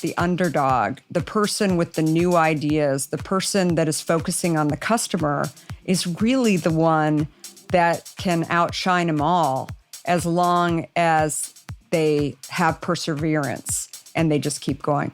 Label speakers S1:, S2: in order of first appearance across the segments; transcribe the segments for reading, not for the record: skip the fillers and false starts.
S1: the underdog, the person with the new ideas, the person that is focusing on the customer is really the one that can outshine them all as long as they have perseverance and they just keep going.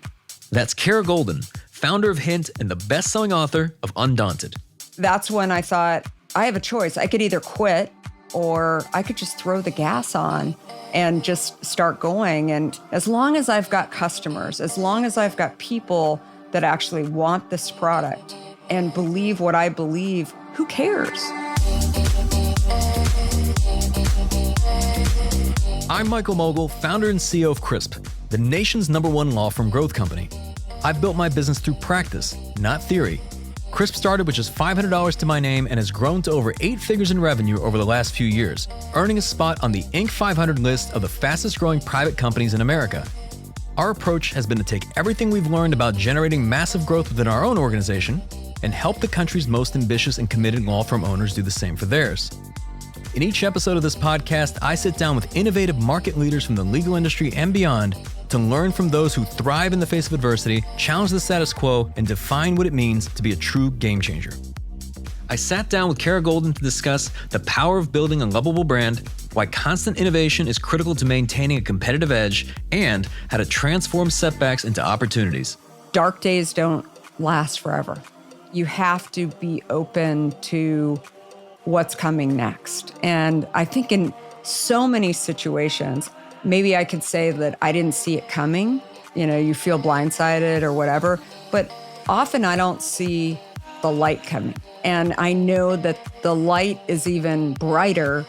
S2: That's Kara Goldin, founder of Hint and the best-selling author of Undaunted.
S1: That's when I thought, I have a choice. I could either quit or I could just throw the gas on and just start going. And as long as I've got customers, as long as I've got people that actually want this product and believe what I believe, who cares?
S2: I'm Michael Mogul, founder and CEO of Crisp, the nation's #1 law firm growth company. I've built my business through practice, not theory. Crisp started with just $500 to my name and has grown to over 8 figures in revenue over the last few years, earning a spot on the Inc. 500 list of the fastest growing private companies in America. Our approach has been to take everything we've learned about generating massive growth within our own organization and help the country's most ambitious and committed law firm owners do the same for theirs. In each episode of this podcast, I sit down with innovative market leaders from the legal industry and beyond to learn from those who thrive in the face of adversity, challenge the status quo, and define what it means to be a true game changer. I sat down with Kara Goldin to discuss the power of building a lovable brand, why constant innovation is critical to maintaining a competitive edge, and how to transform setbacks into opportunities.
S1: Dark days don't last forever. You have to be open to what's coming next. And I think in so many situations, maybe I could say that I didn't see it coming. You know, you feel blindsided or whatever, but often I don't see the light coming. And I know that the light is even brighter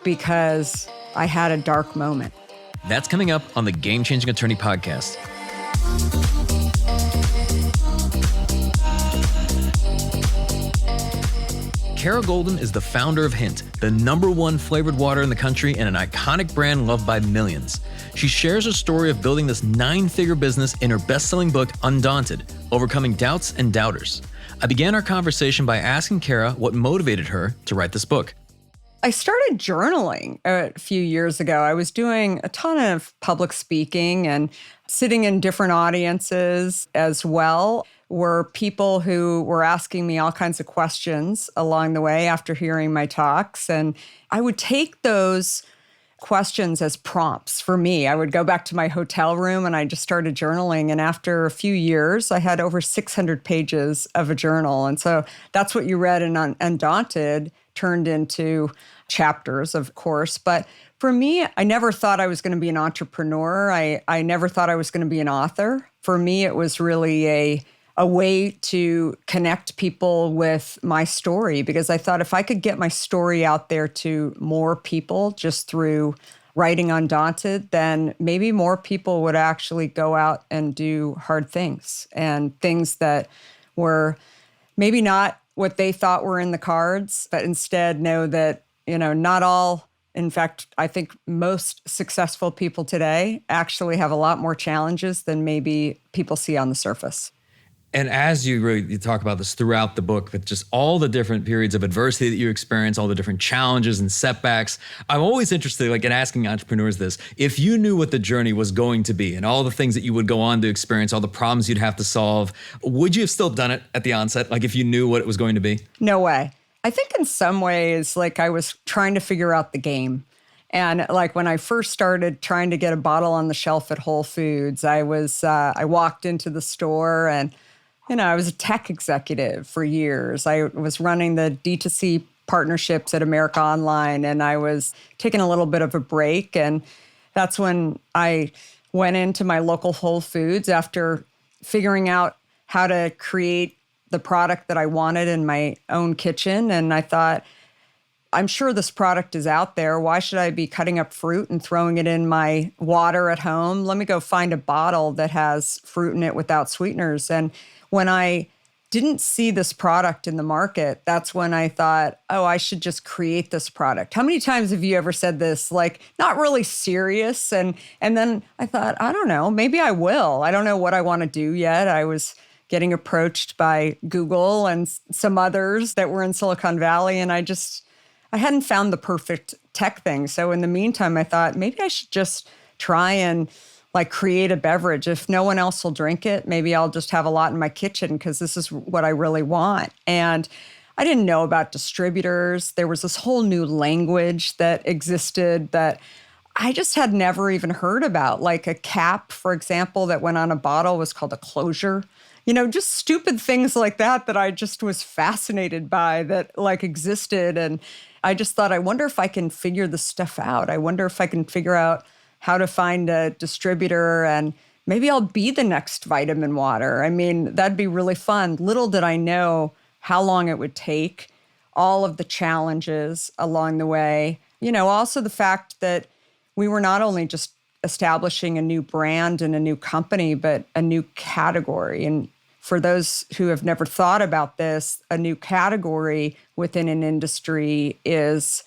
S1: because I had a dark moment.
S2: That's coming up on the Game Changing Attorney podcast. Kara Goldin is the founder of Hint, the #1 flavored water in the country and an iconic brand loved by millions. She shares her story of building this 9-figure business in her best-selling book, Undaunted, Overcoming Doubts and Doubters. I began our conversation by asking Kara what motivated her to write this book.
S1: I started journaling a few years ago. I was doing a ton of public speaking and sitting in different audiences as well. Were people who were asking me all kinds of questions along the way after hearing my talks. And I would take those questions as prompts for me. I would go back to my hotel room and I just started journaling. And after a few years, I had over 600 pages of a journal. And so that's what you read in Undaunted turned into chapters, of course. But for me, I never thought I was going to be an entrepreneur. I never thought I was going to be an author. For me, it was really a way to connect people with my story, because I thought if I could get my story out there to more people just through writing Undaunted, then maybe more people would actually go out and do hard things and things that were maybe not what they thought were in the cards, but instead know that, not all, in fact, I think most successful people today actually have a lot more challenges than maybe people see on the surface.
S2: And as you talk about this throughout the book, that just all the different periods of adversity that you experience, all the different challenges and setbacks, I'm always interested in asking entrepreneurs this. If you knew what the journey was going to be and all the things that you would go on to experience, all the problems you'd have to solve, would you have still done it at the onset? If you knew what it was going to be?
S1: No way. I think in some ways, I was trying to figure out the game. And when I first started trying to get a bottle on the shelf at Whole Foods, I walked into the store and I was a tech executive for years. I was running the D2C partnerships at America Online, and I was taking a little bit of a break. And that's when I went into my local Whole Foods after figuring out how to create the product that I wanted in my own kitchen. And I thought, I'm sure this product is out there. Why should I be cutting up fruit and throwing it in my water at home? Let me go find a bottle that has fruit in it without sweeteners. And when I didn't see this product in the market, that's when I thought, I should just create this product. How many times have you ever said this, not really serious? And then I thought, I don't know, maybe I will. I don't know what I want to do yet. I was getting approached by Google and some others that were in Silicon Valley, and I hadn't found the perfect tech thing. So in the meantime, I thought maybe I should just try and like create a beverage. If no one else will drink it, maybe I'll just have a lot in my kitchen because this is what I really want. And I didn't know about distributors. There was this whole new language that existed that I just had never even heard about, like a cap, for example, that went on a bottle was called a closure. Just stupid things like that I just was fascinated by that like existed. And I just thought, I wonder if I can figure this stuff out. I wonder if I can figure out how to find a distributor and maybe I'll be the next vitamin water. I mean, that'd be really fun. Little did I know how long it would take, all of the challenges along the way. Also the fact that we were not only just establishing a new brand and a new company, but a new category. And for those who have never thought about this, a new category within an industry is,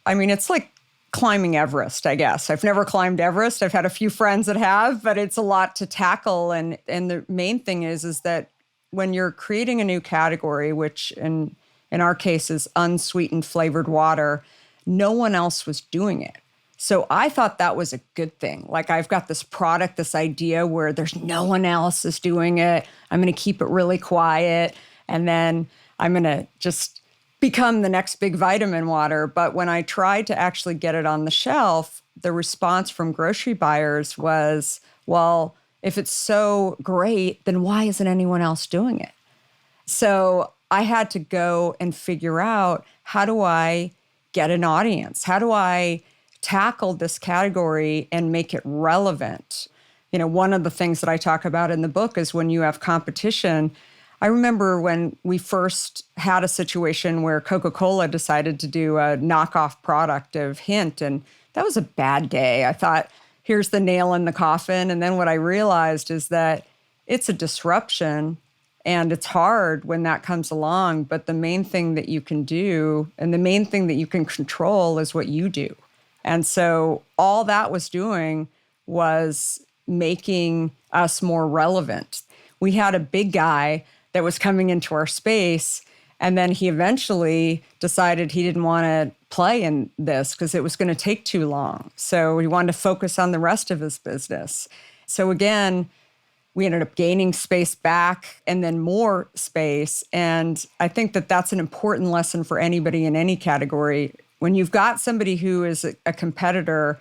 S1: it's like climbing Everest, I guess. I've never climbed Everest. I've had a few friends that have, but it's a lot to tackle. And the main thing is that when you're creating a new category, which in our case is unsweetened flavored water, no one else was doing it. So I thought that was a good thing. Like I've got this product, this idea where there's no one else is doing it. I'm going to keep it really quiet. And then I'm going to just become the next big vitamin water. But when I tried to actually get it on the shelf, the response from grocery buyers was, well, if it's so great, then why isn't anyone else doing it? So I had to go and figure out, how do I get an audience? How do I tackle this category and make it relevant? One of the things that I talk about in the book is when you have competition. I remember when we first had a situation where Coca-Cola decided to do a knockoff product of Hint, and that was a bad day. I thought, here's the nail in the coffin. And then what I realized is that it's a disruption and it's hard when that comes along. But the main thing that you can do and the main thing that you can control is what you do. And so all that was doing was making us more relevant. We had a big guy that was coming into our space, and then he eventually decided he didn't want to play in this because it was going to take too long. So he wanted to focus on the rest of his business. So again, we ended up gaining space back and then more space. And I think that that's an important lesson for anybody in any category. When you've got somebody who is a competitor,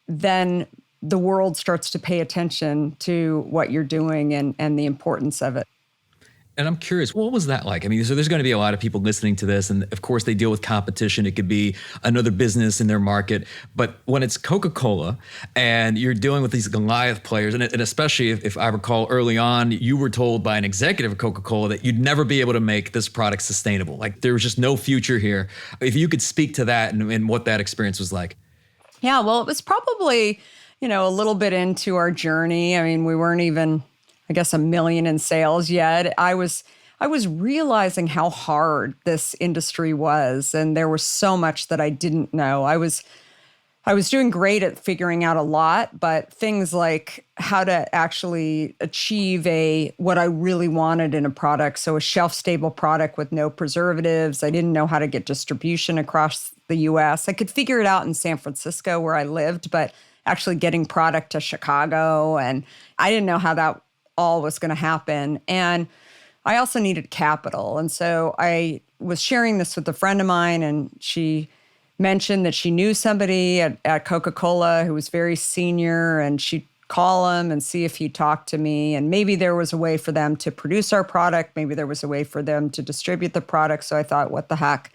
S1: then the world starts to pay attention to what you're doing and the importance of it.
S2: And I'm curious, what was that like? So there's going to be a lot of people listening to this, and of course they deal with competition. It could be another business in their market. But when it's Coca-Cola and you're dealing with these Goliath players, and especially if I recall early on, you were told by an executive of Coca-Cola that you'd never be able to make this product sustainable. Like there was just no future here. If you could speak to that and what that experience was like.
S1: Yeah, well, it was probably, a little bit into our journey. We weren't even, I guess, 1 million in sales yet. I was realizing how hard this industry was, and there was so much that I didn't know. I was doing great at figuring out a lot, but things like how to actually achieve what I really wanted in a product, so a shelf-stable product with no preservatives. I didn't know how to get distribution across the U.S. I could figure it out in San Francisco where I lived, but actually getting product to Chicago, and I didn't know how that all was going to happen. And I also needed capital. And so I was sharing this with a friend of mine, and she mentioned that she knew somebody at Coca-Cola who was very senior, and she'd call him and see if he'd talk to me. And maybe there was a way for them to produce our product. Maybe there was a way for them to distribute the product. So I thought, what the heck?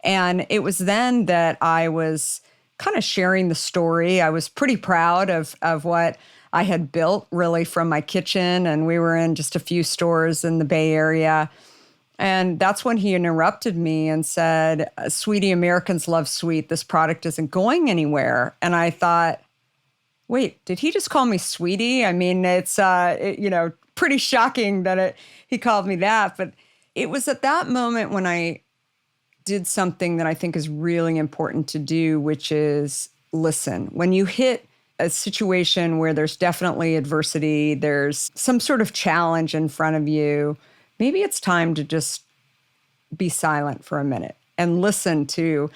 S1: And it was then that I was kind of sharing the story. I was pretty proud of what I had built really from my kitchen, and we were in just a few stores in the Bay Area. And that's when he interrupted me and said, "Sweetie, Americans love sweet. This product isn't going anywhere." And I thought, wait, did he just call me sweetie? It's pretty shocking that he called me that. But it was at that moment when I did something that I think is really important to do, which is listen. When you hit a situation where there's definitely adversity, there's some sort of challenge in front of you, maybe it's time to just be silent for a minute and listen to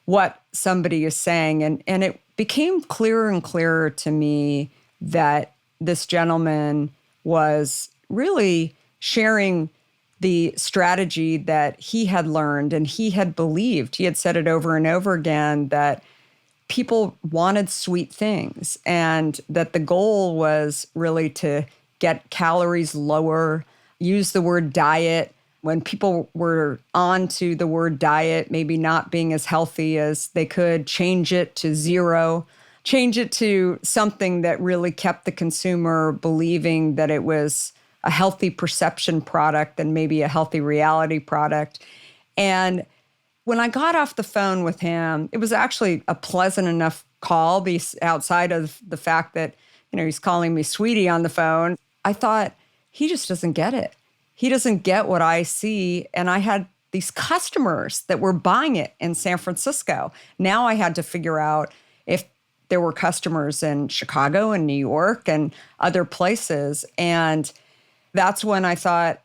S1: what somebody is saying. And it became clearer and clearer to me that this gentleman was really sharing the strategy that he had learned and he had believed. He had said it over and over again that people wanted sweet things and that the goal was really to get calories lower, use the word diet. When people were on to the word diet, maybe not being as healthy as they could, change it to zero, change it to something that really kept the consumer believing that it was a healthy perception product and maybe a healthy reality product. And when I got off the phone with him, it was actually a pleasant enough call, outside of the fact that, he's calling me sweetie on the phone. I thought, he just doesn't get it. He doesn't get what I see. And I had these customers that were buying it in San Francisco. Now I had to figure out if there were customers in Chicago and New York and other places. And that's when I thought,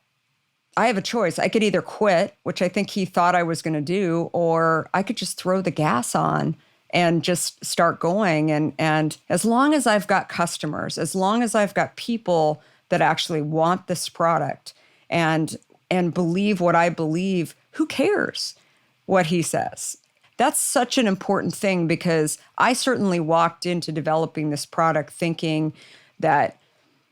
S1: I have a choice. I could either quit, which I think he thought I was going to do, or I could just throw the gas on and just start going. And as long as I've got customers, as long as I've got people that actually want this product and believe what I believe, who cares what he says? That's such an important thing, because I certainly walked into developing this product thinking that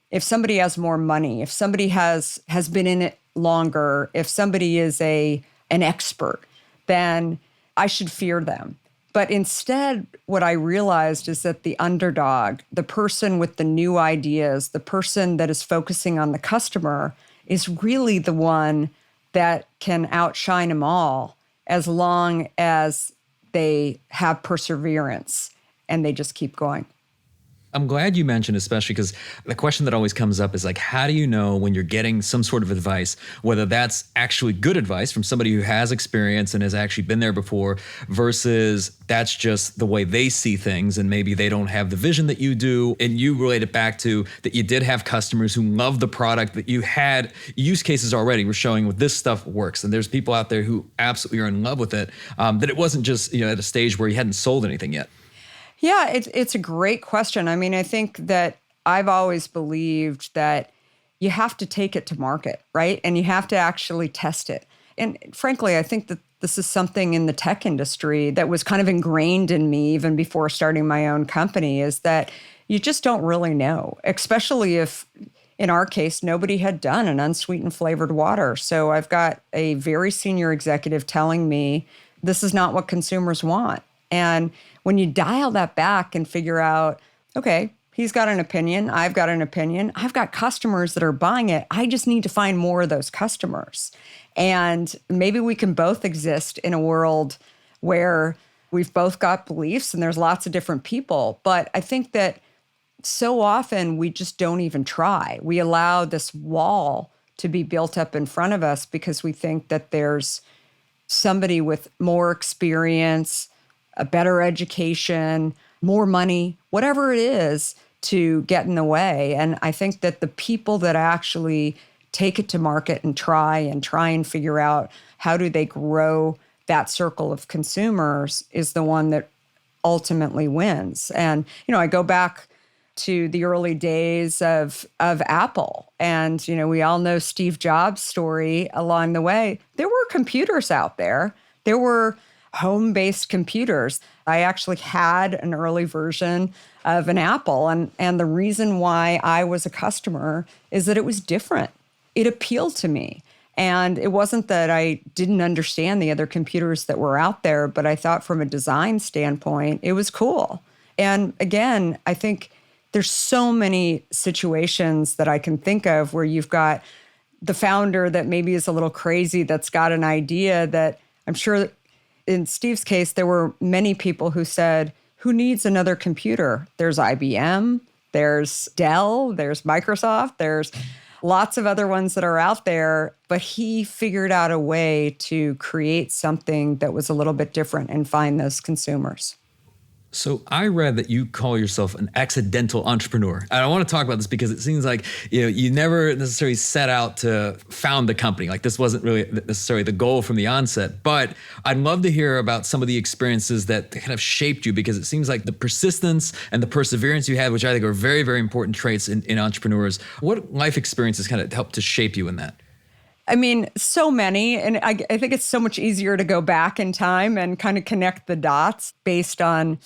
S1: if somebody has more money, if somebody has been in it longer, if somebody is an expert, then I should fear them. But instead, what I realized is that the underdog, the person with the new ideas, the person that is focusing on the customer, is really the one that can outshine them all, as long as they have perseverance and they just keep going.
S2: I'm glad you mentioned, especially because the question that always comes up is like, how do you know when you're getting some sort of advice, whether that's actually good advice from somebody who has experience and has actually been there before, versus that's just the way they see things and maybe they don't have the vision that you do. And you relate it back to that you did have customers who loved the product, that you had use cases already were showing what this stuff works. And there's people out there who absolutely are in love with it, that it wasn't just at a stage where you hadn't sold anything yet.
S1: Yeah, it's a great question. I mean, I think that I've always believed that you have to take it to market, right? And you have to actually test it. And frankly, I think that this is something in the tech industry that was kind of ingrained in me even before starting my own company, is that you just don't really know, especially if, in our case, nobody had done an unsweetened flavored water. So I've got a very senior executive telling me this is not what consumers want. And when you dial that back and figure out, okay, he's got an opinion, I've got an opinion, I've got customers that are buying it, I just need to find more of those customers. And maybe we can both exist in a world where we've both got beliefs and there's lots of different people. But I think that so often we just don't even try. We allow this wall to be built up in front of us because we think that there's somebody with more experience, a better education, more money, whatever it is, to get in the way. And I think that the people that actually take it to market and try and figure out how do they grow that circle of consumers is the one that ultimately wins. And, I go back to the early days of Apple. And, we all know Steve Jobs' story along the way. There were computers out there. There were home-based computers. I actually had an early version of an Apple. And the reason why I was a customer is that it was different. It appealed to me. And it wasn't that I didn't understand the other computers that were out there, but I thought from a design standpoint, it was cool. And again, I think there's so many situations that I can think of where you've got the founder that maybe is a little crazy, that's got an idea that I'm sure in Steve's case, there were many people who said, who needs another computer? There's IBM, there's Dell, there's Microsoft, there's lots of other ones that are out there. But he figured out a way to create something that was a little bit different and find those consumers.
S2: So I read that you call yourself an accidental entrepreneur. And I want to talk about this because it seems like you never necessarily set out to found the company. Like this wasn't really necessarily the goal from the onset. But I'd love to hear about some of the experiences that kind of shaped you, because it seems like the persistence and the perseverance you had, which I think are very, very important traits in entrepreneurs. What life experiences kind of helped to shape you in that?
S1: I mean, so many. And I think it's so much easier to go back in time and kind of connect the dots based on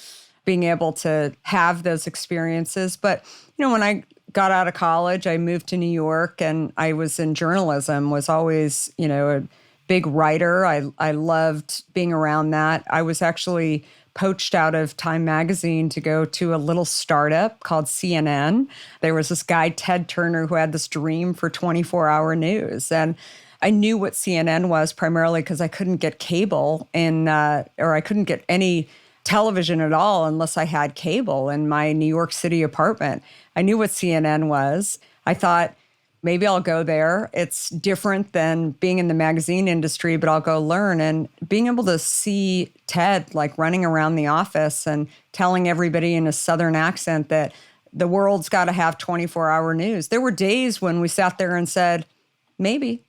S1: being able to have those experiences. But, when I got out of college, I moved to New York and I was in journalism, was always, a big writer. I loved being around that. I was actually poached out of Time magazine to go to a little startup called CNN. There was this guy, Ted Turner, who had this dream for 24-hour news. And I knew what CNN was primarily because I couldn't get cable or I couldn't get any television at all unless I had cable in my New York City apartment. I knew what CNN was. I thought, maybe I'll go there. It's different than being in the magazine industry, but I'll go learn. And being able to see Ted like running around the office and telling everybody in a Southern accent that the world's got to have 24-hour news. There were days when we sat there and said, maybe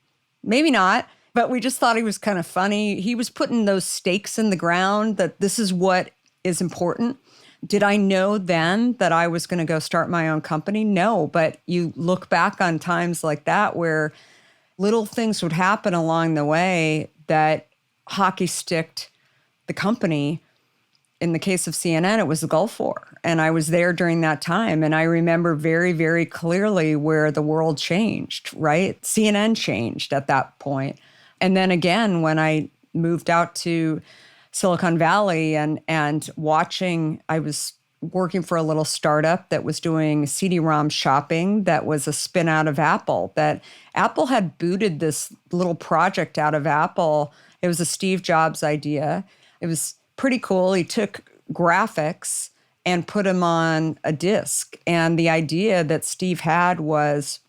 S1: not. But we just thought he was kind of funny. He was putting those stakes in the ground that this is what is important. Did I know then that I was going to go start my own company? No, but you look back on times like that where little things would happen along the way that hockey sticked the company. In the case of CNN, it was the Gulf War. And I was there during that time. And I remember very, very clearly where the world changed, right? CNN changed at that point. And then again, when I moved out to Silicon Valley and watching, I was working for a little startup that was doing CD-ROM shopping that was a spin out of Apple, that Apple had booted this little project out of Apple. It was a Steve Jobs idea. It was pretty cool. He took graphics and put them on a disk. And the idea that Steve had was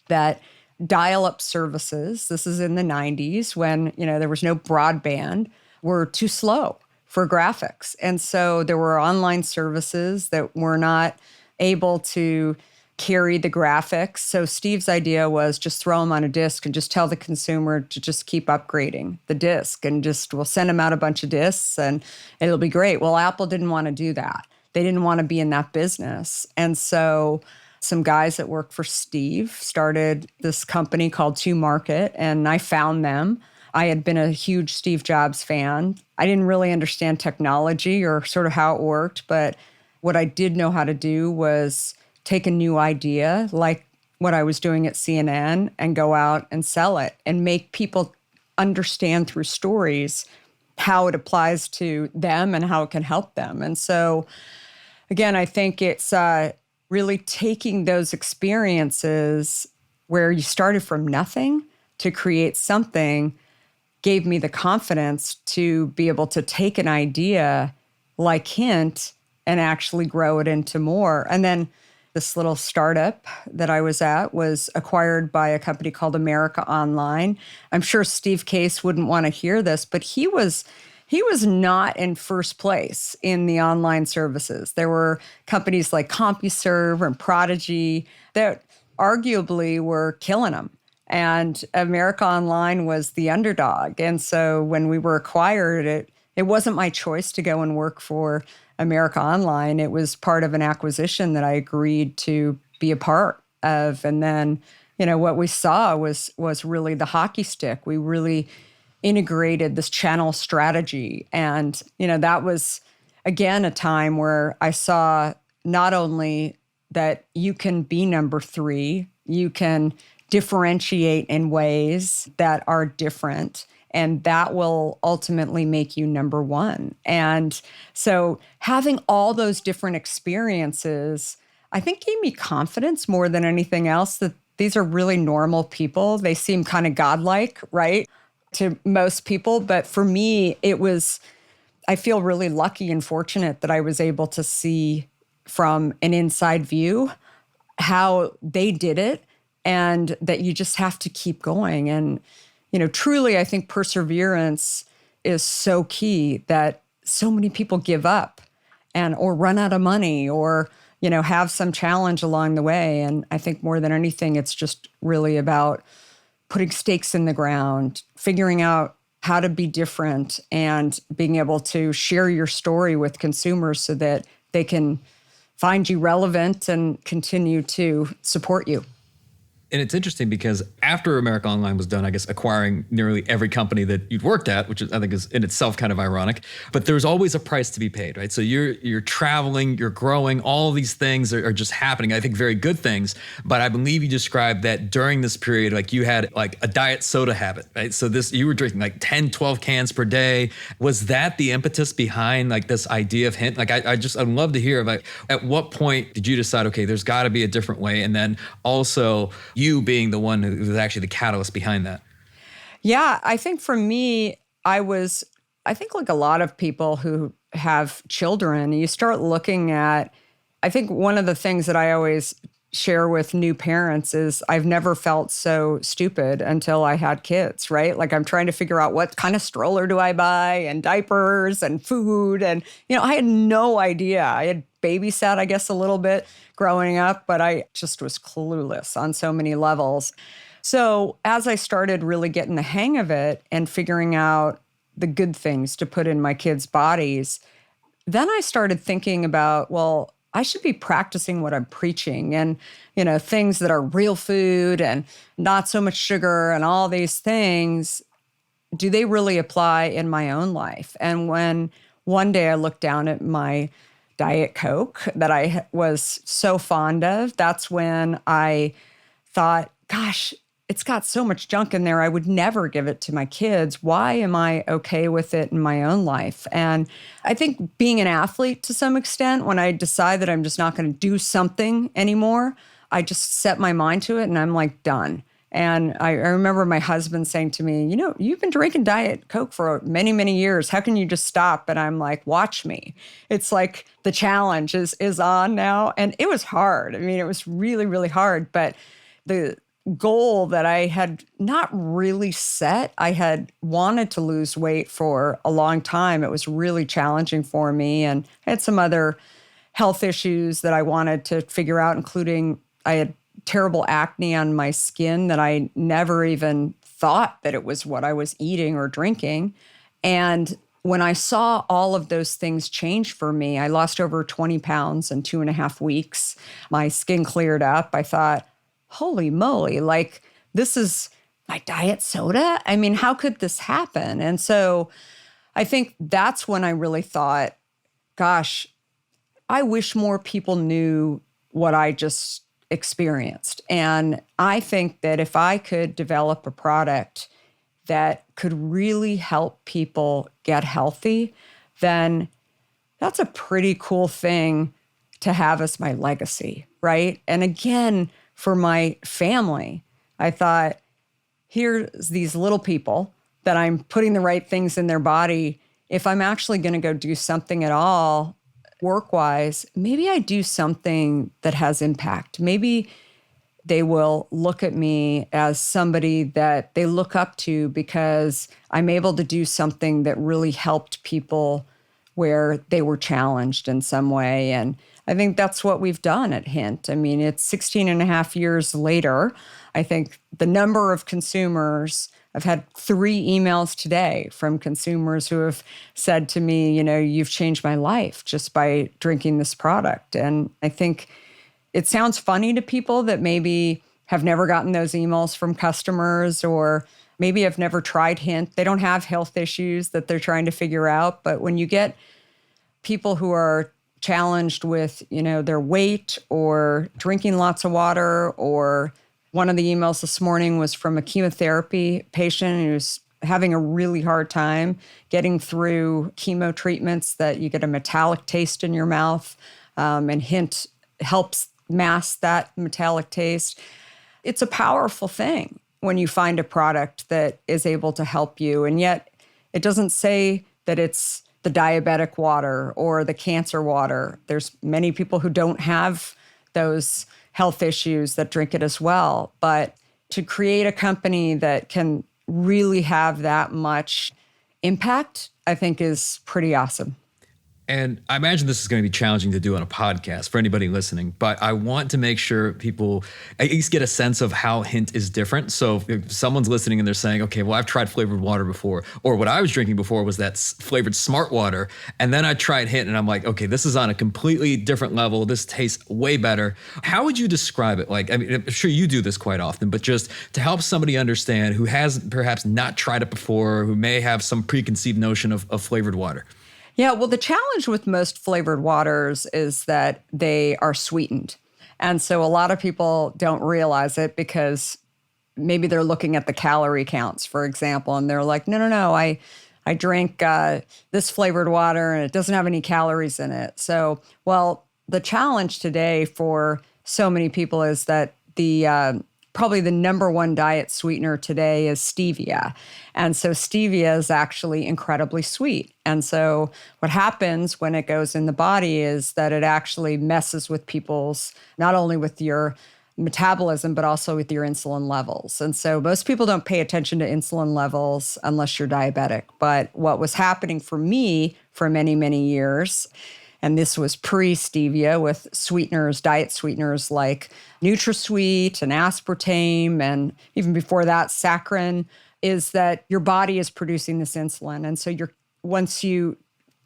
S1: that dial-up services, this is in the 90s when, there was no broadband, were too slow for graphics. And so there were online services that were not able to carry the graphics. So Steve's idea was just throw them on a disk and just tell the consumer to just keep upgrading the disk and we'll send them out a bunch of disks and it'll be great. Well, Apple didn't want to do that. They didn't want to be in that business. And so some guys that worked for Steve started this company called 2Market, and I found them. I had been a huge Steve Jobs fan. I didn't really understand technology or sort of how it worked, but what I did know how to do was take a new idea, like what I was doing at CNN, and go out and sell it and make people understand through stories how it applies to them and how it can help them. And so, again, I think it's really taking those experiences where you started from nothing to create something gave me the confidence to be able to take an idea like Hint and actually grow it into more. And then this little startup that I was at was acquired by a company called America Online. I'm sure Steve Case wouldn't want to hear this, but he was not in first place in the online services. There were companies like CompuServe and Prodigy that arguably were killing them. And America Online was the underdog. And so when we were acquired, it wasn't my choice to go and work for America Online. It was part of an acquisition that I agreed to be a part of. And then, what we saw was really the hockey stick. We really integrated this channel strategy. And, that was, again, a time where I saw not only that you can be number three, you can differentiate in ways that are different, and that will ultimately make you number one. And so having all those different experiences, I think gave me confidence more than anything else that these are really normal people. They seem kind of godlike, right, to most people. But for me, I feel really lucky and fortunate that I was able to see from an inside view how they did it, and that you just have to keep going. And, truly, I think perseverance is so key that so many people give up. and or run out of money or, have some challenge along the way. And I think more than anything, it's just really about putting stakes in the ground, figuring out how to be different and being able to share your story with consumers so that they can find you relevant and continue to support you.
S2: And it's interesting because after America Online was done, I guess, acquiring nearly every company that you'd worked at, which I think is in itself kind of ironic, but there's always a price to be paid, right? So you're traveling, you're growing, all these things are just happening. I think very good things, but I believe you described that during this period, like you had like a diet soda habit, right? So you were drinking like 10, 12 cans per day. Was that the impetus behind like this idea of Hint? Like I'd love to hear about at what point did you decide, okay, there's gotta be a different way? And then also, you being the one who was actually the catalyst behind that.
S1: Yeah, I think for me, I think like a lot of people who have children, you start looking at, I think one of the things that I always share with new parents is I've never felt so stupid until I had kids, right? Like I'm trying to figure out what kind of stroller do I buy and diapers and food. And, I had no idea. I had babysat, I guess, a little bit growing up, but I just was clueless on so many levels. So as I started really getting the hang of it and figuring out the good things to put in my kids' bodies, then I started thinking about, well, I should be practicing what I'm preaching and, things that are real food and not so much sugar and all these things. Do they really apply in my own life? And when one day I looked down at my Diet Coke that I was so fond of, that's when I thought, gosh, it's got so much junk in there. I would never give it to my kids. Why am I okay with it in my own life? And I think being an athlete to some extent, when I decide that I'm just not going to do something anymore, I just set my mind to it and I'm like, done. And I remember my husband saying to me, you've been drinking Diet Coke for many, many years. How can you just stop? And I'm like, watch me. It's like the challenge is on now. And it was hard. I mean, it was really, really hard. But the goal that I had not really set, I had wanted to lose weight for a long time. It was really challenging for me. And I had some other health issues that I wanted to figure out, including I had terrible acne on my skin that I never even thought that it was what I was eating or drinking. And when I saw all of those things change for me, I lost over 20 pounds in 2.5 weeks. My skin cleared up. I thought, holy moly, like this is my diet soda? I mean, how could this happen? And so I think that's when I really thought, gosh, I wish more people knew what I just experienced. And I think that if I could develop a product that could really help people get healthy, then that's a pretty cool thing to have as my legacy, right? And again, for my family, I thought, here's these little people that I'm putting the right things in their body. If I'm actually going to go do something at all, work-wise, maybe I do something that has impact. Maybe they will look at me as somebody that they look up to because I'm able to do something that really helped people where they were challenged in some way. And I think that's what we've done at Hint. I mean, it's 16 and a half years later. I think the number of consumers, I've had 3 emails today from consumers who have said to me, you've changed my life just by drinking this product. And I think it sounds funny to people that maybe have never gotten those emails from customers or maybe have never tried Hint. They don't have health issues that they're trying to figure out. But when you get people who are challenged with, their weight or drinking lots of water, or one of the emails this morning was from a chemotherapy patient who's having a really hard time getting through chemo treatments, that you get a metallic taste in your mouth, and Hint helps mask that metallic taste. It's a powerful thing when you find a product that is able to help you. And yet it doesn't say that it's the diabetic water or the cancer water. There's many people who don't have those health issues that drink it as well. But to create a company that can really have that much impact, I think is pretty awesome.
S2: And I imagine this is going to be challenging to do on a podcast for anybody listening, but I want to make sure people at least get a sense of how hint is different. So if someone's listening and they're saying, okay, well, I've tried flavored water before, or what I was drinking before was that flavored smart water. And then I tried hint and I'm like, okay, this is on a completely different level. This tastes way better. How would you describe it? Like, I mean, I'm sure you do this quite often, but just to help somebody understand who has perhaps not tried it before, who may have some preconceived notion of flavored water.
S1: Yeah, well, the challenge with most flavored waters is that they are sweetened. And so a lot of people don't realize it because maybe they're looking at the calorie counts, for example, and they're like, no, I drink this flavored water and it doesn't have any calories in it. So, well, the challenge today for so many people is that probably the number one diet sweetener today is stevia. And so stevia is actually incredibly sweet. And so what happens when it goes in the body is that it actually messes with people's, not only with your metabolism, but also with your insulin levels. And so most people don't pay attention to insulin levels unless you're diabetic. But what was happening for me for many, many years, and this was pre-stevia with sweeteners, diet sweeteners like NutraSweet and aspartame, and even before that, saccharin, is that your body is producing this insulin. And so once you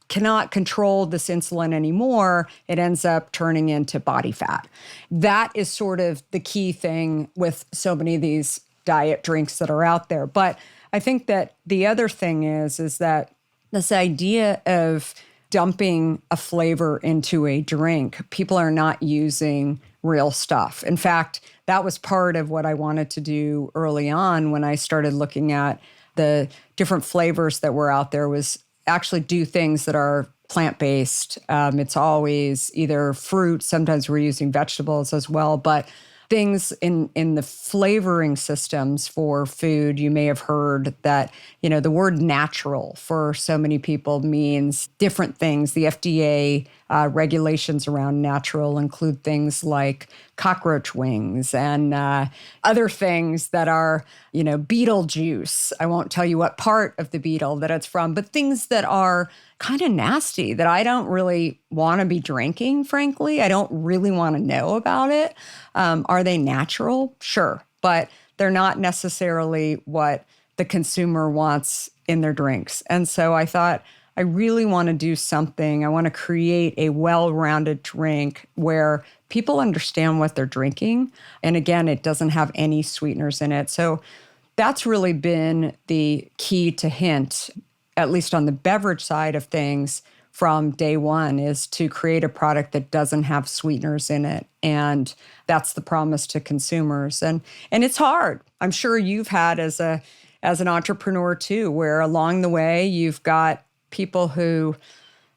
S1: cannot control this insulin anymore, it ends up turning into body fat. That is sort of the key thing with so many of these diet drinks that are out there. But I think that the other thing is that this idea of dumping a flavor into a drink, people are not using real stuff. In fact, that was part of what I wanted to do early on when I started looking at the different flavors that were out there, was actually do things that are plant-based. It's always either fruit, sometimes we're using vegetables as well, but things in the flavoring systems for food, you may have heard that, the word natural for so many people means different things. The FDA regulations around natural include things like cockroach wings and other things that are, beetle juice. I won't tell you what part of the beetle that it's from, but things that are kind of nasty that I don't really want to be drinking, frankly. I don't really want to know about it. Are they natural? Sure. But they're not necessarily what the consumer wants in their drinks. And so I thought, I really want to do something. I want to create a well-rounded drink where people understand what they're drinking. And again, it doesn't have any sweeteners in it. So that's really been the key to Hint, at least on the beverage side of things from day one, is to create a product that doesn't have sweeteners in it. And that's the promise to consumers. And it's hard. I'm sure you've had as an entrepreneur too, where along the way you've got people who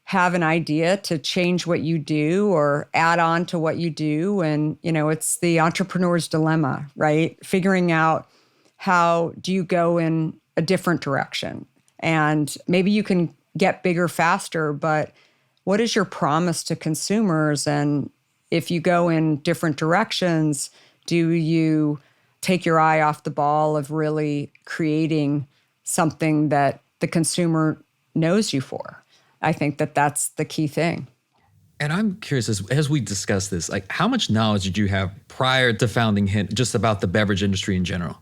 S1: have an idea to change what you do or add on to what you do. And, it's the entrepreneur's dilemma, right? Figuring out how do you go in a different direction. And maybe you can get bigger faster, but what is your promise to consumers? And if you go in different directions, do you take your eye off the ball of really creating something that the consumer knows you for? I think that that's the key thing.
S2: And I'm curious, as we discuss this, like how much knowledge did you have prior to founding Hint just about the beverage industry in general?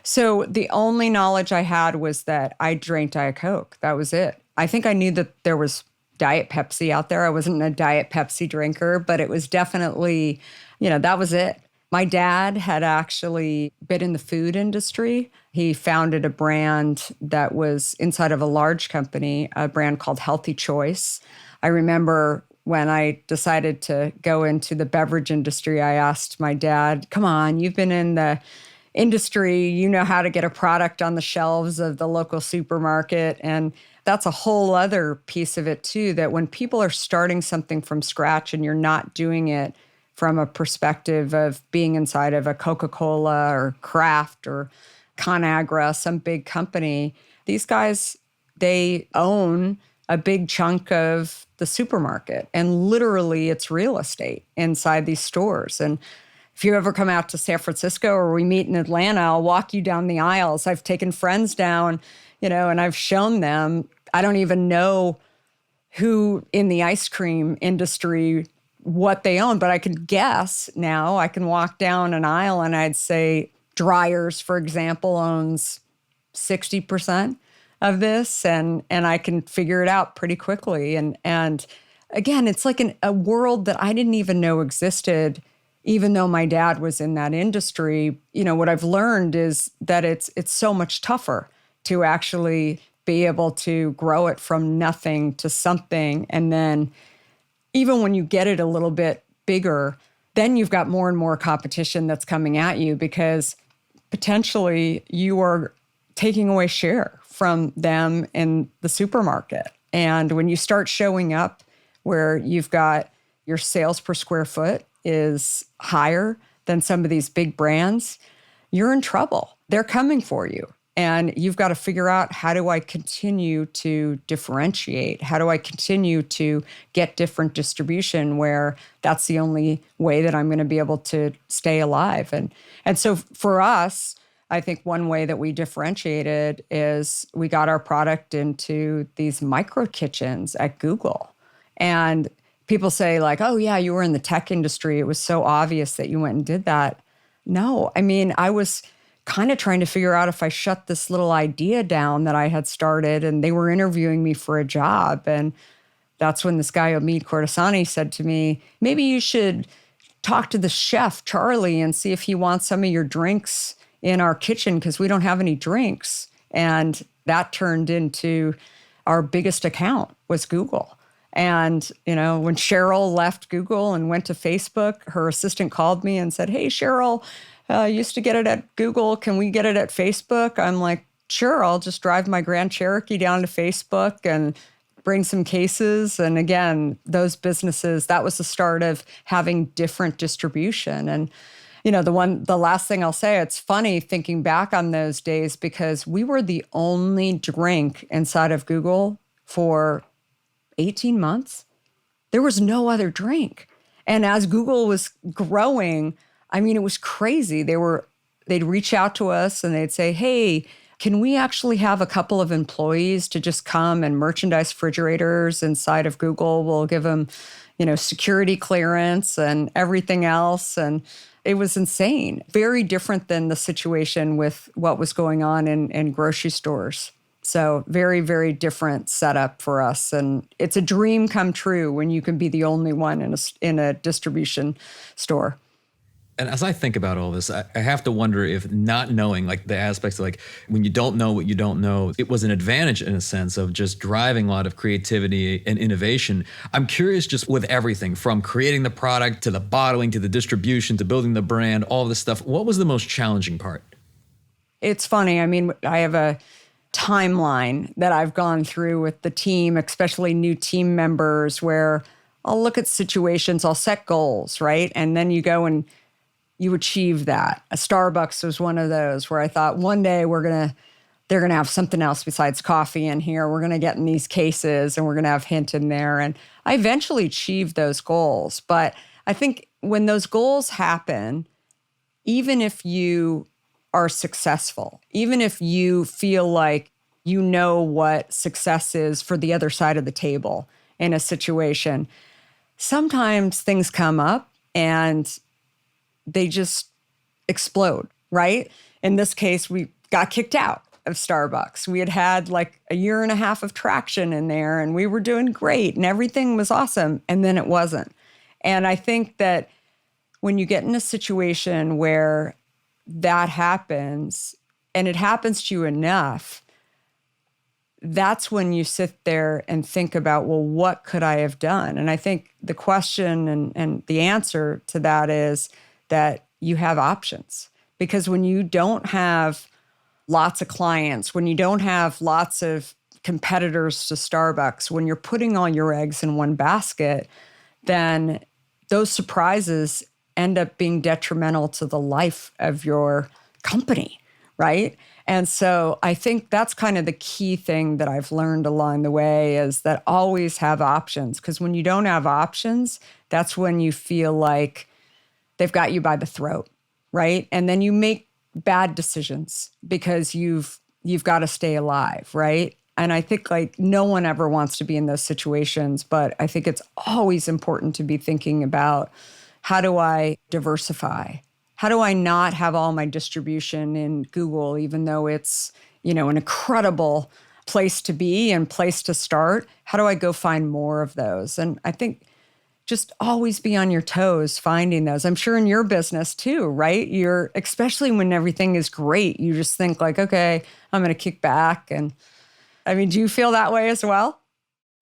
S1: So the only knowledge I had was that I drank Diet Coke. That was it. I think I knew that there was Diet Pepsi out there. I wasn't a Diet Pepsi drinker, but it was definitely, that was it. My dad had actually been in the food industry. He founded a brand that was inside of a large company, a brand called Healthy Choice. I remember when I decided to go into the beverage industry, I asked my dad, come on, you've been in the industry, you know how to get a product on the shelves of the local supermarket. And that's a whole other piece of it too, that when people are starting something from scratch and you're not doing it from a perspective of being inside of a Coca-Cola or Kraft or ConAgra, some big company, these guys, they own a big chunk of the supermarket. And literally it's real estate inside these stores. And if you ever come out to San Francisco or we meet in Atlanta, I'll walk you down the aisles. I've taken friends down, and I've shown them. I don't even know who in the ice cream industry, what they own, but I can guess now. I can walk down an aisle and I'd say Dryers, for example, owns 60% of this, and I can figure it out pretty quickly. And again, it's like a world that I didn't even know existed, even though my dad was in that industry. What I've learned is that it's so much tougher to actually be able to grow it from nothing to something. And then even when you get it a little bit bigger, then you've got more and more competition that's coming at you, because potentially you are taking away share from them in the supermarket. And when you start showing up where you've got your sales per square foot is higher than some of these big brands, you're in trouble. They're coming for you. And you've got to figure out, how do I continue to differentiate? How do I continue to get different distribution where that's the only way that I'm going to be able to stay alive? And so for us, I think one way that we differentiated is we got our product into these micro kitchens at Google. And people say like, oh yeah, you were in the tech industry. It was so obvious that you went and did that. No, I mean, I was kind of trying to figure out if I shut this little idea down that I had started, and they were interviewing me for a job. And that's when this guy, Omid Kordasani, said to me, maybe you should talk to the chef, Charlie, and see if he wants some of your drinks in our kitchen, because we don't have any drinks. And that turned into our biggest account was Google. And, when Cheryl left Google and went to Facebook, her assistant called me and said, hey, Cheryl, used to get it at Google. Can we get it at Facebook? I'm like, sure, I'll just drive my Grand Cherokee down to Facebook and bring some cases. And again, those businesses, that was the start of having different distribution. And, the last thing I'll say, it's funny thinking back on those days, because we were the only drink inside of Google for 18 months. There was no other drink. And as Google was growing, I mean, it was crazy. They'd reach out to us and they'd say, hey, can we actually have a couple of employees to just come and merchandise refrigerators inside of Google? We'll give them, security clearance and everything else. And it was insane. Very different than the situation with what was going on in grocery stores. So very, very different setup for us. And it's a dream come true when you can be the only one in a distribution store.
S2: And as I think about all this, I have to wonder if not knowing, like the aspects of like when you don't know what you don't know, it was an advantage in a sense of just driving a lot of creativity and innovation. I'm curious, just with everything from creating the product to the bottling to the distribution to building the brand, all this stuff, what was the most challenging part?
S1: It's funny. I mean, I have a timeline that I've gone through with the team, especially new team members, where I'll look at situations, I'll set goals, right? And then you go and you achieve that. A Starbucks was one of those where I thought one day they're gonna have something else besides coffee in here. We're gonna get in these cases and we're gonna have hint in there. And I eventually achieved those goals. But I think when those goals happen, even if you are successful, even if you feel like you know what success is for the other side of the table in a situation, sometimes things come up and they just explode, right? In this case, we got kicked out of Starbucks. We had like a year and a half of traction in there and we were doing great and everything was awesome. And then it wasn't. And I think that when you get in a situation where that happens and it happens to you enough, that's when you sit there and think about, well, what could I have done? And I think the question and the answer to that is that you have options. Because when you don't have lots of clients, when you don't have lots of competitors to Starbucks, when you're putting all your eggs in one basket, then those surprises end up being detrimental to the life of your company, right? And so I think that's kind of the key thing that I've learned along the way is that always have options. Because when you don't have options, that's when you feel like they've got you by the throat, right? And then you make bad decisions because you've got to stay alive, right? And I think like no one ever wants to be in those situations, but I think it's always important to be thinking about, how do I diversify? How do I not have all my distribution in Google, even though it's, an incredible place to be and place to start? How do I go find more of those? And I think just always be on your toes finding those. I'm sure in your business too, right? Especially when everything is great, you just think like, okay, I'm going to kick back. And I mean, do you feel that way as well?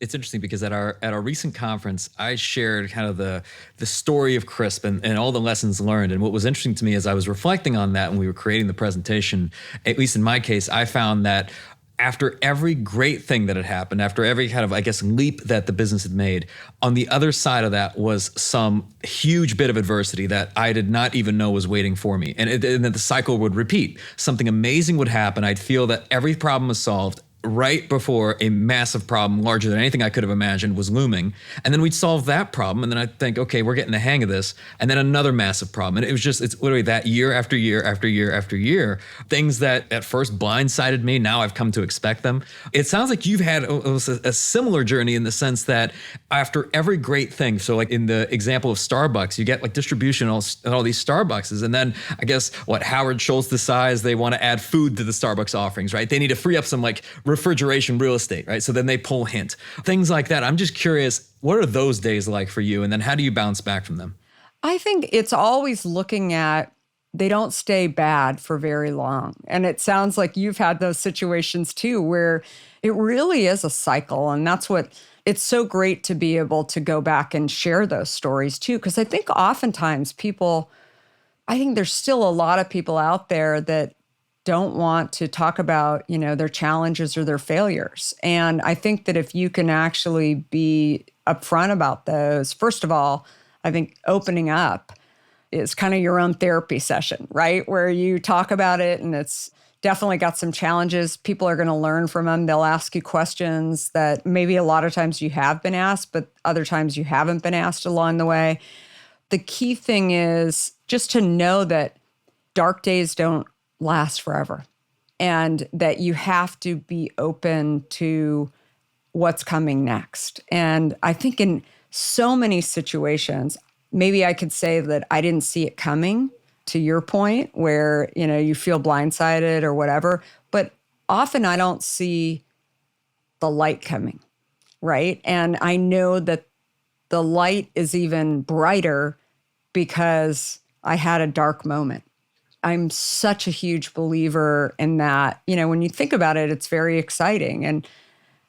S2: It's interesting because at our recent conference, I shared kind of the story of Crisp and all the lessons learned. And what was interesting to me as I was reflecting on that when we were creating the presentation, at least in my case, I found that after every great thing that had happened, after every kind of, I guess, leap that the business had made, on the other side of that was some huge bit of adversity that I did not even know was waiting for me. And that the cycle would repeat. Something amazing would happen. I'd feel that every problem was solved right before a massive problem larger than anything I could have imagined was looming. And then we'd solve that problem. And then I'd think, okay, we're getting the hang of this. And then another massive problem. And it's literally that year after year after year after year, things that at first blindsided me, now I've come to expect them. It sounds like you've had a similar journey in the sense that after every great thing, so like in the example of Starbucks, you get like distribution at all these Starbuckses. And then I guess Howard Schultz decides they want to add food to the Starbucks offerings, right? They need to free up some like refrigeration real estate, right? So then they pull Hint, things like that. I'm just curious, what are those days like for you? And then how do you bounce back from them?
S1: I think it's always looking at, they don't stay bad for very long. And it sounds like you've had those situations too, where it really is a cycle. And that's what, it's so great to be able to go back and share those stories too. Because I think oftentimes I think there's still a lot of people out there that don't want to talk about, their challenges or their failures. And I think that if you can actually be upfront about those, first of all, I think opening up is kind of your own therapy session, right? Where you talk about it and it's definitely got some challenges. People are going to learn from them. They'll ask you questions that maybe a lot of times you have been asked, but other times you haven't been asked along the way. The key thing is just to know that dark days don't last forever, and that you have to be open to what's coming next. And I think in so many situations, maybe I could say that I didn't see it coming, to your point, where, you feel blindsided or whatever, but often I don't see the light coming, right? And I know that the light is even brighter because I had a dark moment. I'm such a huge believer in that. When you think about it, it's very exciting. And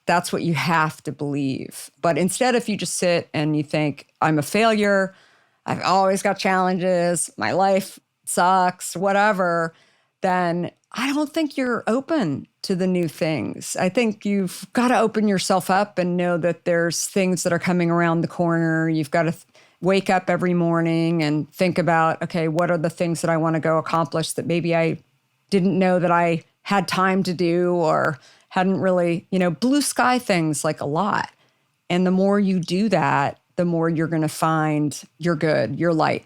S1: that's what you have to believe. But instead, if you just sit and you think, I'm a failure, I've always got challenges, my life sucks, whatever, then I don't think you're open to the new things. I think you've got to open yourself up and know that there's things that are coming around the corner. You've got to wake up every morning and think about, okay, what are the things that I want to go accomplish that maybe I didn't know that I had time to do or hadn't really, blue sky things like a lot. And the more you do that, the more you're going to find you're good, you're light.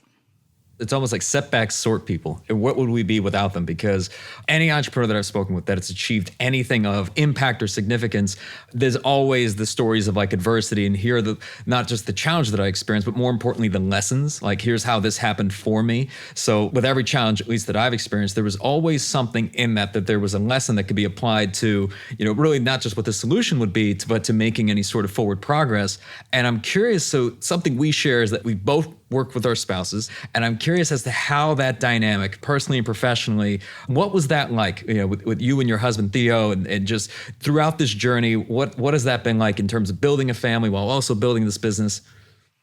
S2: It's almost like setbacks sort people. And what would we be without them? Because any entrepreneur that I've spoken with that has achieved anything of impact or significance, there's always the stories of like adversity. And here are not just the challenge that I experienced, but more importantly, the lessons. Like, here's how this happened for me. So with every challenge, at least that I've experienced, there was always something in that there was a lesson that could be applied to, really not just what the solution would be, but to making any sort of forward progress. And I'm curious, so something we share is that we both work with our spouses. And I'm curious as to how that dynamic, personally and professionally, what was that like, with you and your husband, Theo, and just throughout this journey, what has that been like in terms of building a family while also building this business?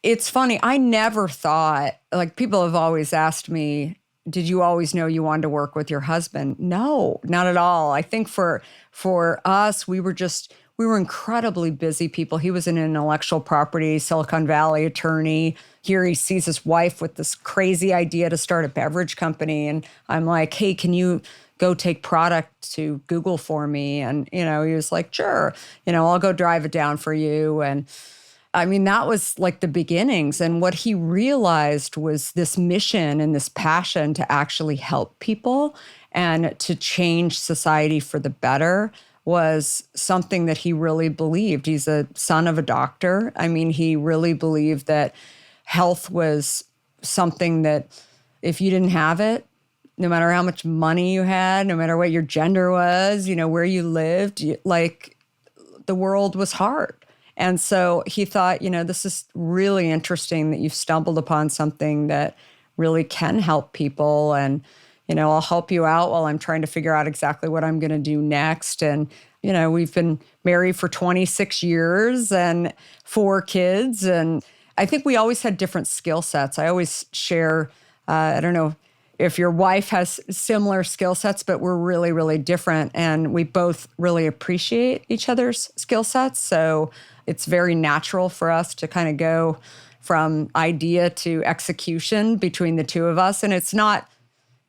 S1: It's funny. I never thought, like, people have always asked me, did you always know you wanted to work with your husband? No, not at all. I think for us, we were incredibly busy people. He was an intellectual property, Silicon Valley attorney. Here he sees his wife with this crazy idea to start a beverage company. And I'm like, hey, can you go take product to Google for me? And, he was like, sure, I'll go drive it down for you. And I mean, that was like the beginnings. And what he realized was this mission and this passion to actually help people and to change society for the better was something that he really believed. He's a son of a doctor. I mean, he really believed that health was something that if you didn't have it, no matter how much money you had, no matter what your gender was, where you lived, like the world was hard. And so he thought, this is really interesting that you've stumbled upon something that really can help people. And, I'll help you out while I'm trying to figure out exactly what I'm going to do next. And, we've been married for 26 years and 4 kids. And I think we always had different skill sets. I always share, I don't know if your wife has similar skill sets, but we're really, really different. And we both really appreciate each other's skill sets. So it's very natural for us to kind of go from idea to execution between the two of us. And it's not,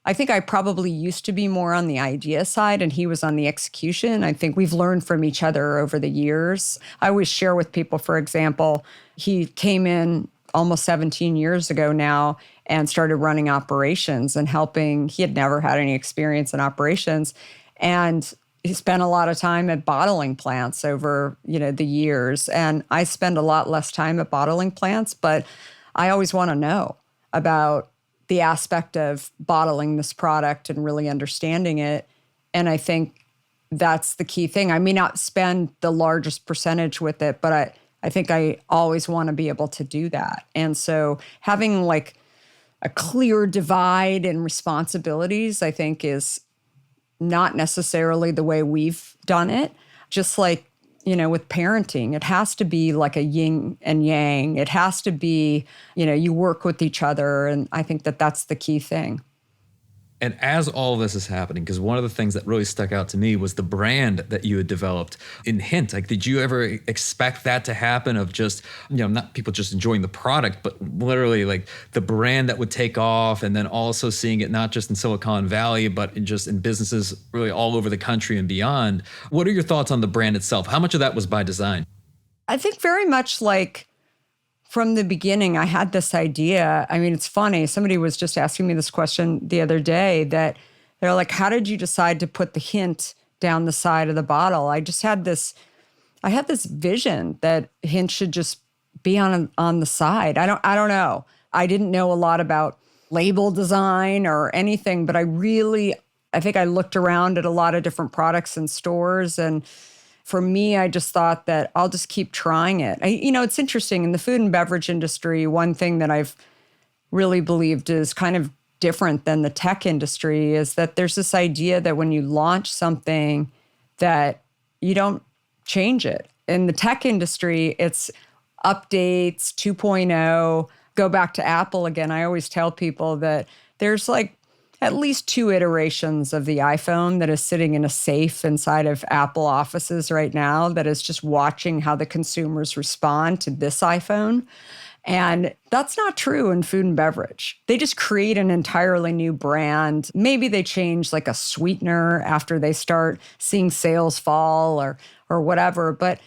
S1: I think I probably used to be more on the idea side and he was on the execution. I think we've learned from each other over the years. I always share with people, for example, he came in almost 17 years ago now and started running operations and helping. He had never had any experience in operations. And he spent a lot of time at bottling plants over, the years. And I spend a lot less time at bottling plants, but I always want to know about the aspect of bottling this product and really understanding it. And I think that's the key thing. I may not spend the largest percentage with it, but I think I always want to be able to do that. And so having like a clear divide in responsibilities, I think is not necessarily the way we've done it. Just like, with parenting, it has to be like a yin and yang. It has to be, you work with each other. And I think that that's the key thing.
S2: And as all this is happening, because one of the things that really stuck out to me was the brand that you had developed in Hint. Like, did you ever expect that to happen of just, not people just enjoying the product, but literally like the brand that would take off and then also seeing it not just in Silicon Valley, but in businesses really all over the country and beyond? What are your thoughts on the brand itself? How much of that was by design?
S1: I think very much like from the beginning, I had this idea. I mean, it's funny. Somebody was just asking me this question the other day that they're like, how did you decide to put the hint down the side of the bottle? I had this vision that hint should just be on the side. I don't know. I didn't know a lot about label design or anything, but I think I looked around at a lot of different products and stores, and for me, I just thought that I'll just keep trying it. It's interesting. In the food and beverage industry, one thing that I've really believed is kind of different than the tech industry is that there's this idea that when you launch something that you don't change it. In the tech industry, it's updates 2.0, go back to Apple again. I always tell people that there's like at least 2 iterations of the iPhone that is sitting in a safe inside of Apple offices right now that is just watching how the consumers respond to this iPhone. And that's not true in food and beverage. They just create an entirely new brand. Maybe they change like a sweetener after they start seeing sales fall or whatever. But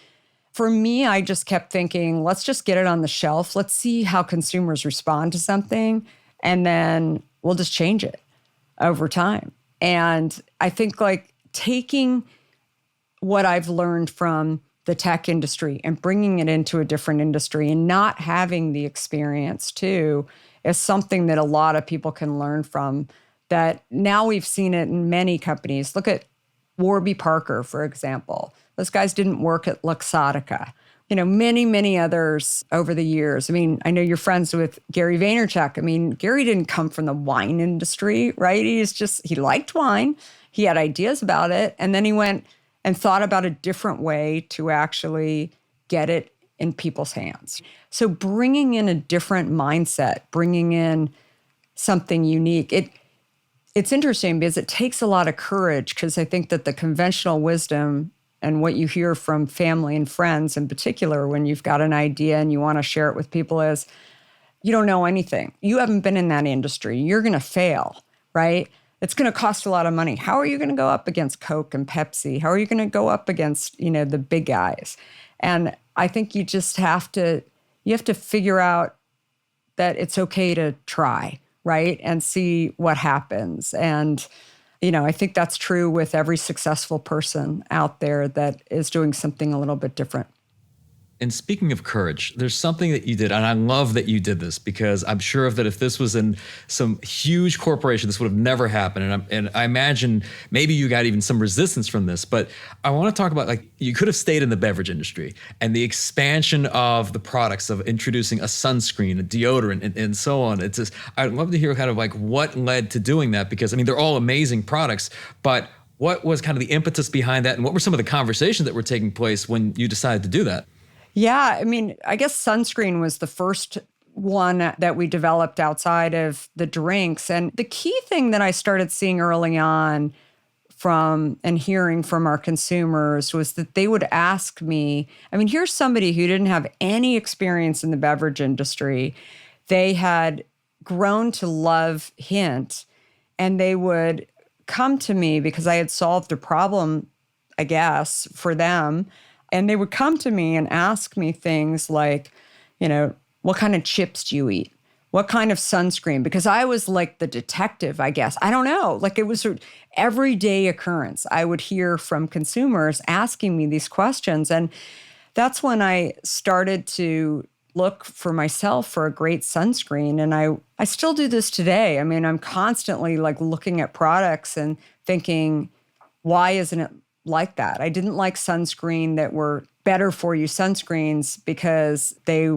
S1: for me, I just kept thinking, let's just get it on the shelf. Let's see how consumers respond to something. And then we'll just change it over time. And I think like taking what I've learned from the tech industry and bringing it into a different industry and not having the experience too is something that a lot of people can learn from. That now we've seen it in many companies. Look at Warby Parker, for example. Those guys didn't work at Luxottica. Many, many others over the years. I mean, I know you're friends with Gary Vaynerchuk. I mean, Gary didn't come from the wine industry, right? He liked wine. He had ideas about it. And then he went and thought about a different way to actually get it in people's hands. So bringing in a different mindset, bringing in something unique, it's interesting because it takes a lot of courage, because I think that the conventional wisdom and what you hear from family and friends in particular when you've got an idea and you want to share it with people is, you don't know anything. You haven't been in that industry. You're going to fail, right? It's going to cost a lot of money. How are you going to go up against Coke and Pepsi? How are you going to go up against, the big guys? And I think you just have to figure out that it's okay to try, right? And see what happens. And I think that's true with every successful person out there that is doing something a little bit different.
S2: And speaking of courage, there's something that you did, and I love that you did this because I'm sure that if this was in some huge corporation, this would have never happened. And I imagine maybe you got even some resistance from this, but I want to talk about, like, you could have stayed in the beverage industry and the expansion of the products of introducing a sunscreen, a deodorant, and so on. It's just, I'd love to hear kind of like what led to doing that, because I mean, they're all amazing products, but what was kind of the impetus behind that? And what were some of the conversations that were taking place when you decided to do that?
S1: Yeah, I mean, I guess sunscreen was the first one that we developed outside of the drinks. And the key thing that I started seeing early on from and hearing from our consumers was that they would ask me, I mean, here's somebody who didn't have any experience in the beverage industry. They had grown to love Hint, and they would come to me because I had solved a problem, I guess, for them. And they would come to me and ask me things like, what kind of chips do you eat? What kind of sunscreen? Because I was like the detective, I guess. I don't know. Like, it was an everyday occurrence. I would hear from consumers asking me these questions. And that's when I started to look for myself for a great sunscreen. And I still do this today. I mean, I'm constantly like looking at products and thinking, why isn't it like that? I didn't like sunscreen that were better for you sunscreens because they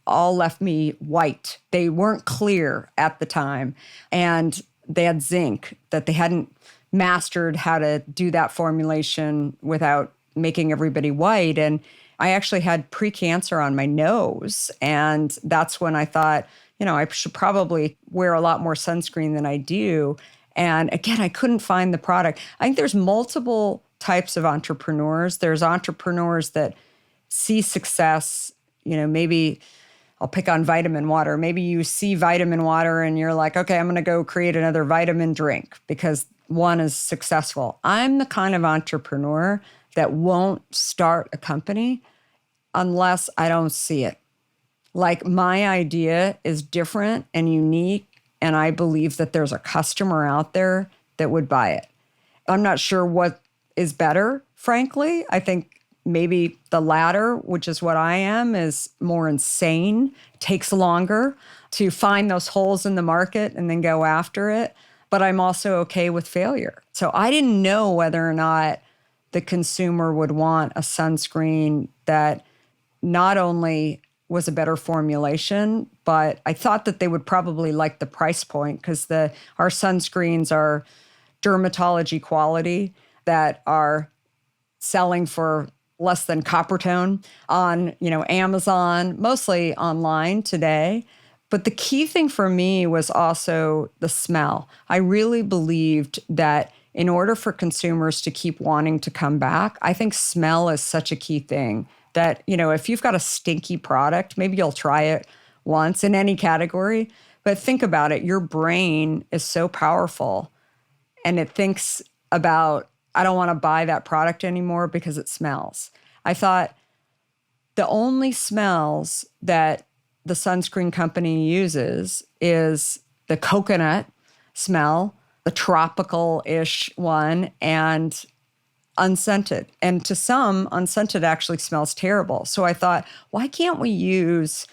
S1: all left me white. They weren't clear at the time. And they had zinc that they hadn't mastered how to do that formulation without making everybody white. And I actually had pre-cancer on my nose. And that's when I thought, I should probably wear a lot more sunscreen than I do. And again, I couldn't find the product. I think there's multiple types of entrepreneurs. There's entrepreneurs that see success, maybe I'll pick on vitamin water. Maybe you see vitamin water and you're like, okay, I'm going to go create another vitamin drink because one is successful. I'm the kind of entrepreneur that won't start a company unless I don't see it. Like, my idea is different and unique, and I believe that there's a customer out there that would buy it. I'm not sure what is better, frankly. I think maybe the latter, which is what I am, is more insane, takes longer to find those holes in the market and then go after it. But I'm also okay with failure. So I didn't know whether or not the consumer would want a sunscreen that not only was a better formulation, but I thought that they would probably like the price point because our sunscreens are dermatology quality that are selling for less than copper tone on, Amazon, mostly online today. But the key thing for me was also the smell. I really believed that in order for consumers to keep wanting to come back, I think smell is such a key thing that, if you've got a stinky product, maybe you'll try it once in any category. But think about it. Your brain is so powerful and it thinks about, I don't want to buy that product anymore because it smells. I thought the only smells that the sunscreen company uses is the coconut smell, the tropical-ish one, and unscented. And to some, unscented actually smells terrible. So I thought, why can't we use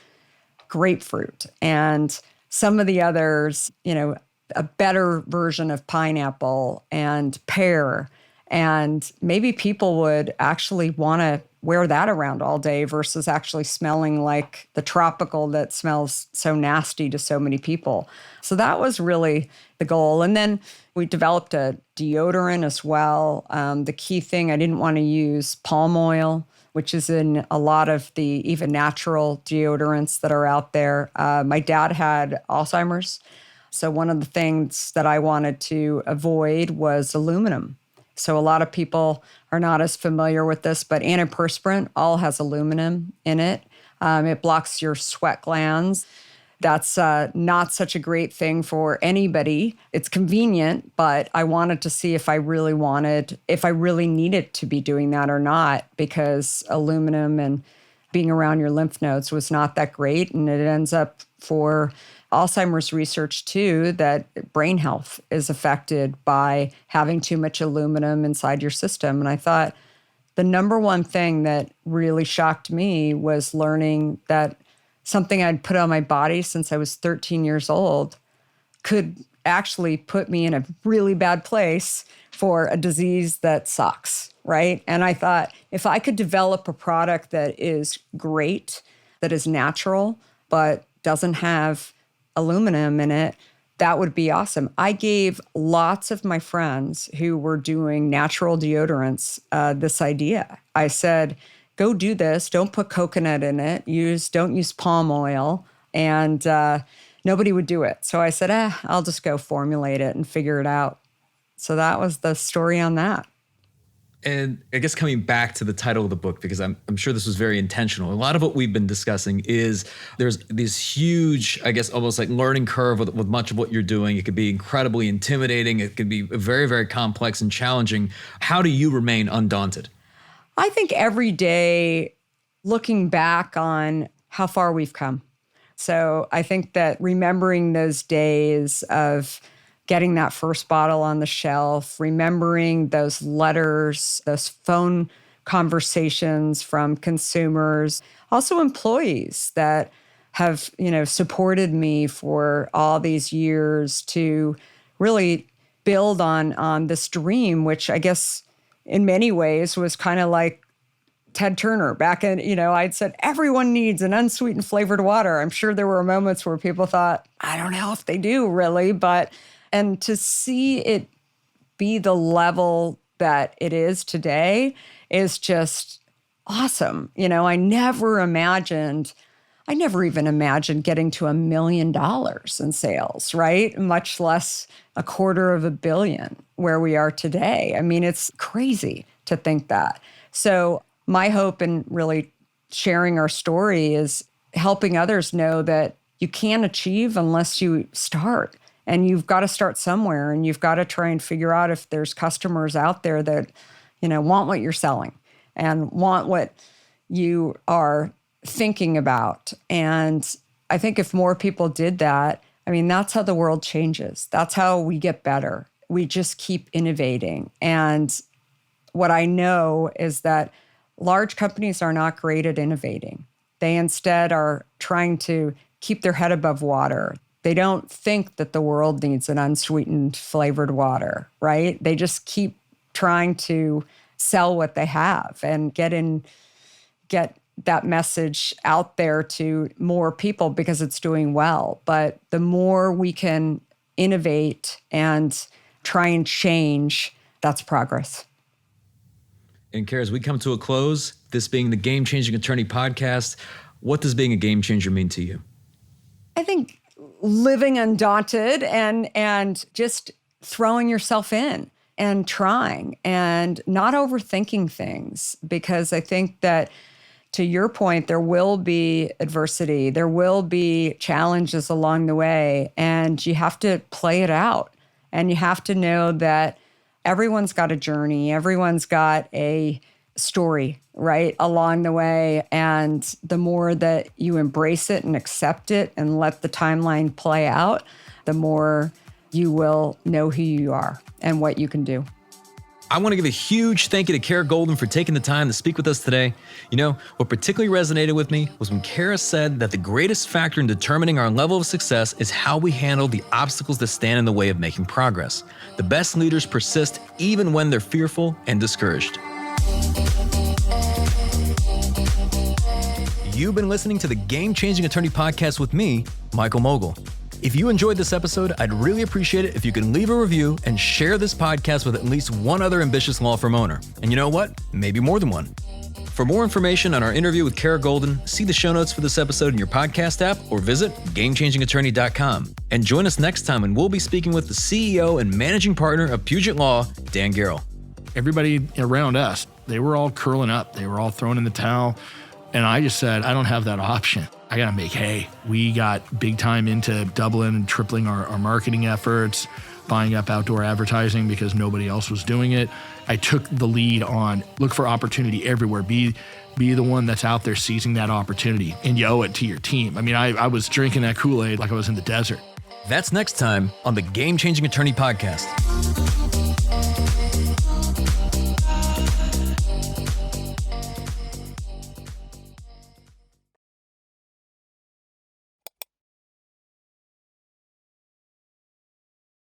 S1: grapefruit and some of the others, a better version of pineapple and pear? And maybe people would actually want to wear that around all day versus actually smelling like the tropical that smells so nasty to so many people. So that was really the goal. And then we developed a deodorant as well. The key thing, I didn't want to use palm oil, which is in a lot of the even natural deodorants that are out there. My dad had Alzheimer's. So one of the things that I wanted to avoid was aluminum. So a lot of people are not as familiar with this, but antiperspirant all has aluminum in it. It blocks your sweat glands. That's not such a great thing for anybody. It's convenient, but I wanted to see if I really needed to be doing that or not, because aluminum and being around your lymph nodes was not that great. And it ends up for Alzheimer's research too, that brain health is affected by having too much aluminum inside your system. And I thought the number one thing that really shocked me was learning that something I'd put on my body since I was 13 years old could actually put me in a really bad place for a disease that sucks, right? And I thought if I could develop a product that is great, that is natural, but doesn't have aluminum in it, that would be awesome. I gave lots of my friends who were doing natural deodorants this idea. I said, go do this. Don't put coconut in it. Don't use palm oil. And nobody would do it. So I said, I'll just go formulate it and figure it out. So that was the story on that.
S2: And I guess coming back to the title of the book, because I'm sure this was very intentional. A lot of what we've been discussing is there's this huge, I guess, almost like learning curve with much of what you're doing. It could be incredibly intimidating. It could be very, very complex and challenging. How do you remain undaunted?
S1: I think every day looking back on how far we've come. So I think that remembering those days of getting that first bottle on the shelf, remembering those letters, those phone conversations from consumers, also employees that have, supported me for all these years to really build on this dream, which I guess in many ways was kind of like Ted Turner back in, I'd said, everyone needs an unsweetened flavored water. I'm sure there were moments where people thought, I don't know if they do really, and to see it be the level that it is today is just awesome. I never even imagined getting to $1 million in sales, right? Much less $250 million where we are today. I mean, it's crazy to think that. So my hope in really sharing our story is helping others know that you can't achieve unless you start. And you've got to start somewhere, and you've got to try and figure out if there's customers out there that, want what you're selling and want what you are thinking about. And I think if more people did that, that's how the world changes. That's how we get better. We just keep innovating. And what I know is that large companies are not great at innovating. They instead are trying to keep their head above water. They don't think that the world needs an unsweetened flavored water, right? They just keep trying to sell what they have and get that message out there to more people because it's doing well. But the more we can innovate and try and change, that's progress.
S2: And Kara, as we come to a close, this being the Game Changing Attorney podcast, what does being a game changer mean to you?
S1: I think living undaunted and just throwing yourself in and trying and not overthinking things, because I think that, to your point, there will be adversity, there will be challenges along the way, and you have to play it out. And you have to know that everyone's got a journey, everyone's got a story, right, along the way. And the more that you embrace it and accept it and let the timeline play out, the more you will know who you are and what you can do.
S2: I want to give a huge thank you to Kara Goldin for taking the time to speak with us today. What particularly resonated with me was when Kara said that the greatest factor in determining our level of success is how we handle the obstacles that stand in the way of making progress. The best leaders persist even when they're fearful and discouraged. You've been listening to the Game Changing Attorney podcast with me, Michael Mogul. If you enjoyed this episode, I'd really appreciate it if you could leave a review and share this podcast with at least one other ambitious law firm owner. And you know what? Maybe more than one. For more information on our interview with Kara Goldin, see the show notes for this episode in your podcast app or visit GameChangingAttorney.com. And join us next time when we'll be speaking with the CEO and managing partner of Puget Law, Dan Garrell.
S3: Everybody around us, they were all curling up. They were all throwing in the towel. And I just said, I don't have that option. I got to make hay. We got big time into doubling and tripling our marketing efforts, buying up outdoor advertising because nobody else was doing it. I took the lead on look for opportunity everywhere. Be the one that's out there seizing that opportunity, and you owe it to your team. I mean, I was drinking that Kool-Aid like I was in the desert.
S2: That's next time on the Game Changing Attorney Podcast.